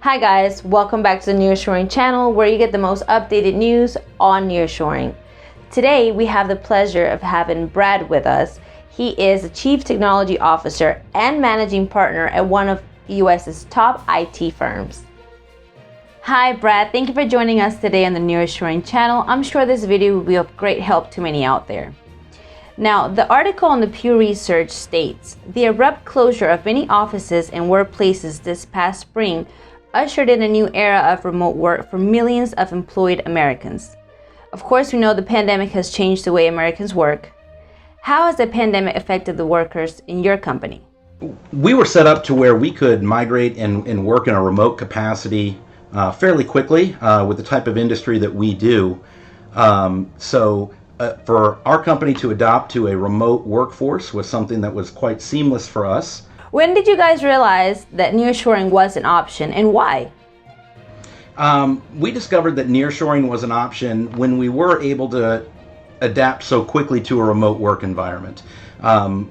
Hi guys, welcome back to the Nearshoring Channel, where you get the most updated news on nearshoring. Today we have the pleasure of having Brad with us. He is the Chief Technology Officer and Managing Partner at one of the US's top IT firms. Hi Brad, thank you for joining us today on the Nearshoring Channel. I'm sure this video will be of great help to many out there. Now, the article on the Pew Research states, the abrupt closure of many offices and workplaces this past spring ushered in a new era of remote work for millions of employed Americans. Of course, we know the pandemic has changed the way Americans work. How has the pandemic affected the workers in your company? We were set up to where we could migrate and work in a remote capacity fairly quickly with the type of industry that we do. For our company to adopt to a remote workforce was something that was quite seamless for us. When did you guys realize that nearshoring was an option, and why? We discovered that nearshoring was an option when we were able to adapt so quickly to a remote work environment.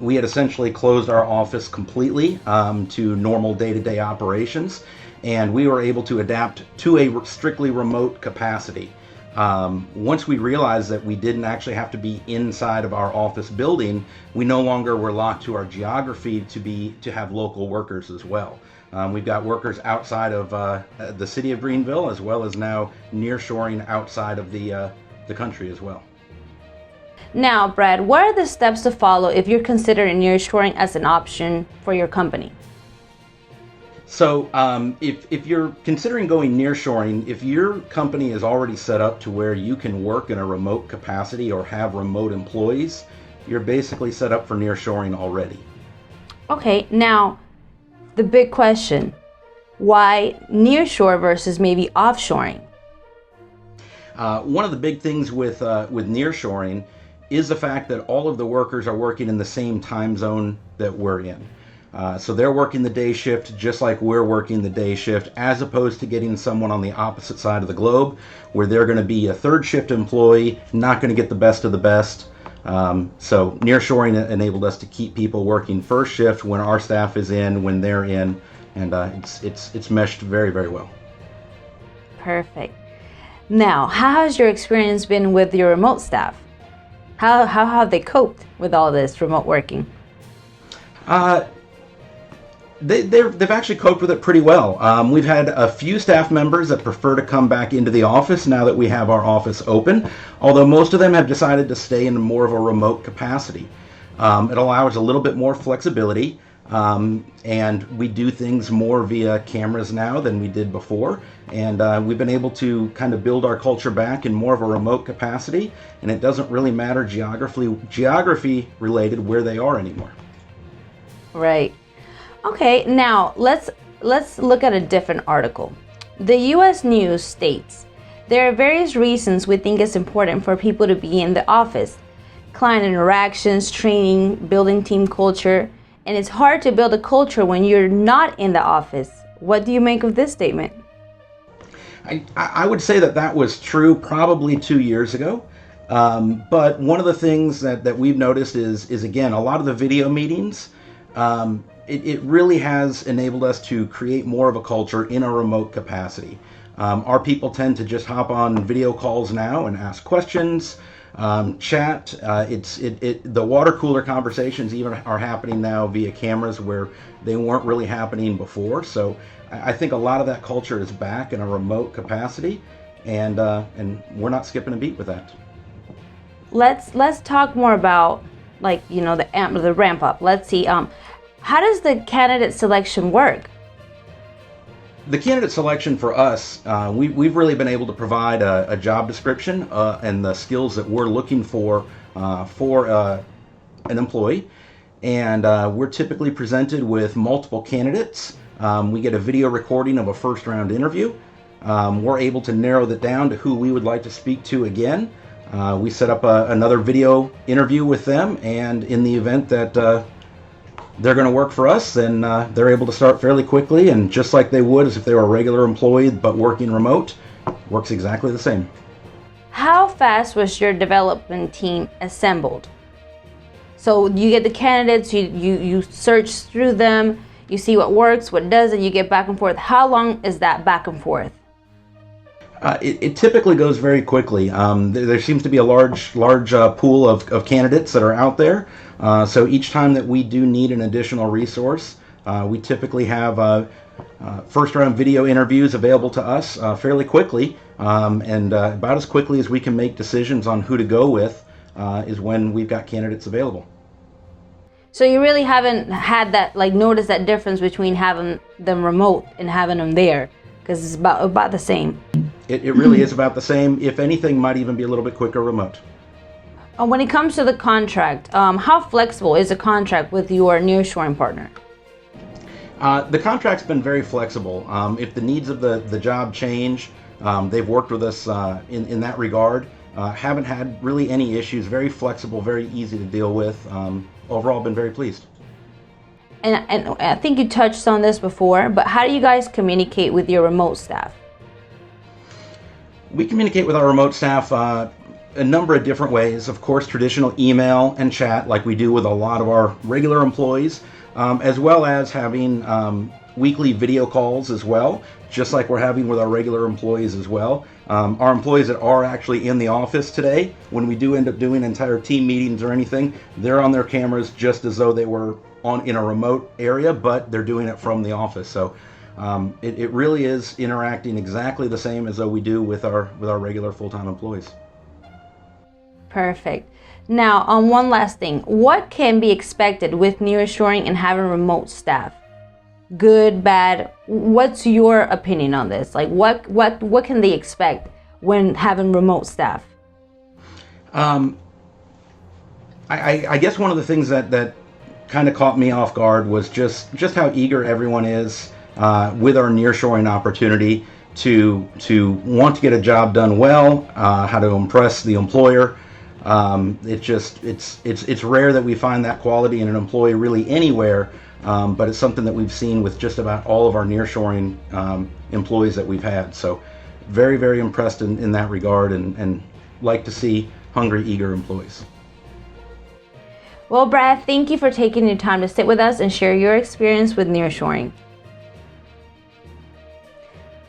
We had essentially closed our office completely to normal day-to-day operations, and we were able to adapt to a strictly remote capacity. Once we realized that we didn't actually have to be inside of our office building, we no longer were locked to our geography to have local workers as well. We've got workers outside of the city of Greenville, as well as now nearshoring outside of the country as well. Now, Brad, what are the steps to follow if you're considering nearshoring as an option for your company? So if you're considering going nearshoring, if your company is already set up to where you can work in a remote capacity or have remote employees, you're basically set up for nearshoring already. Okay, now the big question, why nearshore versus maybe offshoring? One of the big things with nearshoring is the fact that all of the workers are working in the same time zone that we're in. So they're working the day shift just like we're working the day shift, as opposed to getting someone on the opposite side of the globe where they're going to be a third shift employee, not going to get the best of the best. So nearshoring enabled us to keep people working first shift when our staff is in, when they're in, and it's meshed very, very well. Perfect. Now, how has your experience been with your remote staff? How have they coped with all this remote working? They've actually coped with it pretty well. We've had a few staff members that prefer to come back into the office now that we have our office open, although most of them have decided to stay in more of a remote capacity. It allows a little bit more flexibility, and we do things more via cameras now than we did before, and we've been able to kind of build our culture back in more of a remote capacity, and it doesn't really matter geography related where they are anymore. Right. Okay, now let's look at a different article. The U.S. News states, there are various reasons we think it's important for people to be in the office. Client interactions, training, building team culture, and it's hard to build a culture when you're not in the office. What do you make of this statement? I would say that was true probably 2 years ago. But one of the things that we've noticed is again, a lot of the video meetings, it really has enabled us to create more of a culture in a remote capacity. Our people tend to just hop on video calls now and ask questions, chat. The water cooler conversations even are happening now via cameras where they weren't really happening before. So I think a lot of that culture is back in a remote capacity, and we're not skipping a beat with that. Let's talk more about, like, you know, the ramp up. Let's see. How does the candidate selection work? The candidate selection for us, we've really been able to provide a job description and the skills that we're looking for an employee. And we're typically presented with multiple candidates. We get a video recording of a first round interview. We're able to narrow that down to who we would like to speak to again. We set up another video interview with them, and in the event that they're going to work for us, then they're able to start fairly quickly, and just like they would as if they were a regular employee but working remote, works exactly the same. How fast was your development team assembled? So you get the candidates, you search through them, you see what works, what doesn't, you get back and forth. How long is that back and forth? It typically goes very quickly. There seems to be a large pool of candidates that are out there. So each time that we do need an additional resource, we typically have first round video interviews available to us fairly quickly. And about as quickly as we can make decisions on who to go with is when we've got candidates available. So you really haven't had that, like, notice that difference between having them remote and having them there, because it's about the same. It really is about the same. If anything, might even be a little bit quicker remote. When it comes to the contract, how flexible is the contract with your nearshoring partner? The contract's been very flexible. If the needs of the job change, they've worked with us in that regard. Haven't had really any issues. Very flexible, very easy to deal with. Overall, been very pleased. And I think you touched on this before, but how do you guys communicate with your remote staff? We communicate with our remote staff a number of different ways. Of course, traditional email and chat, like we do with a lot of our regular employees, as well as having weekly video calls as well, just like we're having with our regular employees as well. Our employees that are actually in the office today, when we do end up doing entire team meetings or anything, they're on their cameras just as though they were in a remote area, but they're doing it from the office. So it really is interacting exactly the same as though we do with our regular full-time employees. Perfect. Now, one last thing. What can be expected with nearshoring and having remote staff? Good, bad? What's your opinion on this? Like, what can they expect when having remote staff? I guess one of the things that kind of caught me off guard was just how eager everyone is with our nearshoring opportunity to want to get a job done well, how to impress the employer. It's rare that we find that quality in an employee really anywhere, but it's something that we've seen with just about all of our nearshoring employees that we've had. So very, very impressed in that regard, and like to see hungry, eager employees. Well, Brad, thank you for taking your time to sit with us and share your experience with nearshoring.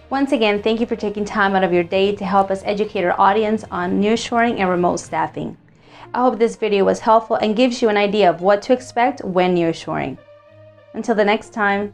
Once again, thank you for taking time out of your day to help us educate our audience on nearshoring and remote staffing. I hope this video was helpful and gives you an idea of what to expect when nearshoring. Until the next time.